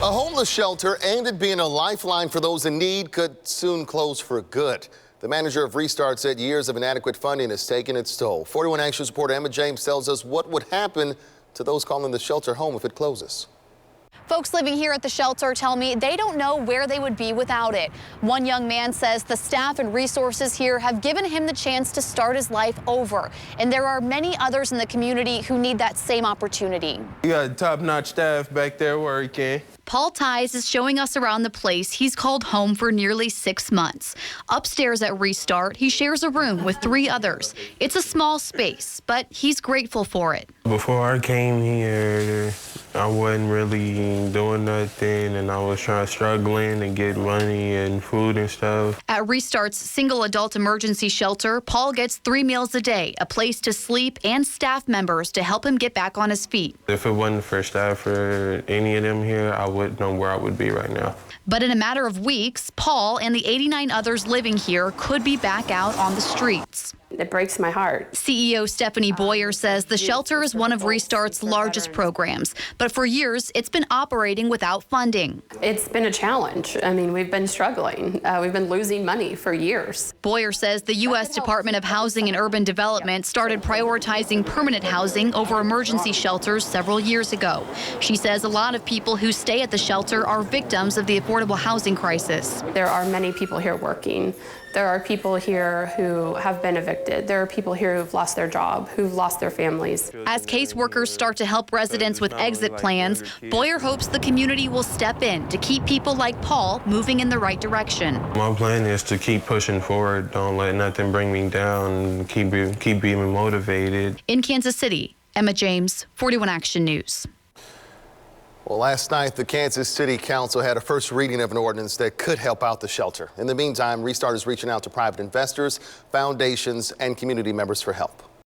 A homeless shelter aimed at being a lifeline for those in need could soon close for good. The manager of ReStart said years of inadequate funding has taken its toll. 41 Action's reporter Emma James tells us what would happen to those calling the shelter home if it closes. Folks living here at the shelter tell me they don't know where they would be without it. One young man says the staff and resources here have given him the chance to start his life over. And there are many others in the community who need that same opportunity. You got top-notch staff back there working. Paul Ties is showing us around the place he's called home for nearly 6 months. Upstairs at ReStart, he shares a room with 3 others. It's a small space, but he's grateful for it. Before I came here, I wasn't really doing nothing, and I was struggling to get money and food and stuff. At ReStart's single adult emergency shelter, Paul gets 3 meals a day, a place to sleep, and staff members to help him get back on his feet. If it wasn't for staff or any of them here, I wouldn't know where I would be right now. But in a matter of weeks, Paul and the 89 others living here could be back out on the streets. It breaks my heart. CEO Stephanie Boyer says the shelter is one of ReStart's largest programs, but for years it's been operating without funding. It's been a challenge. I mean, we've been struggling. We've been losing money for years. Boyer says the U.S. Department of Housing and Urban Development started prioritizing permanent housing over emergency shelters several years ago. She says a lot of people who stay at the shelter are victims of the affordable housing crisis. There are many people here working. There are people here who have been evicted. There are people here who've lost their job, who've lost their families. As caseworkers start to help residents with exit plans, Boyer hopes the community will step in to keep people like Paul moving in the right direction. My plan is to keep pushing forward. Don't let nothing bring me down. Keep being motivated. In Kansas City, Emma James, 41 Action News. Well, last night, the Kansas City Council had a first reading of an ordinance that could help out the shelter. In the meantime, ReStart is reaching out to private investors, foundations, and community members for help.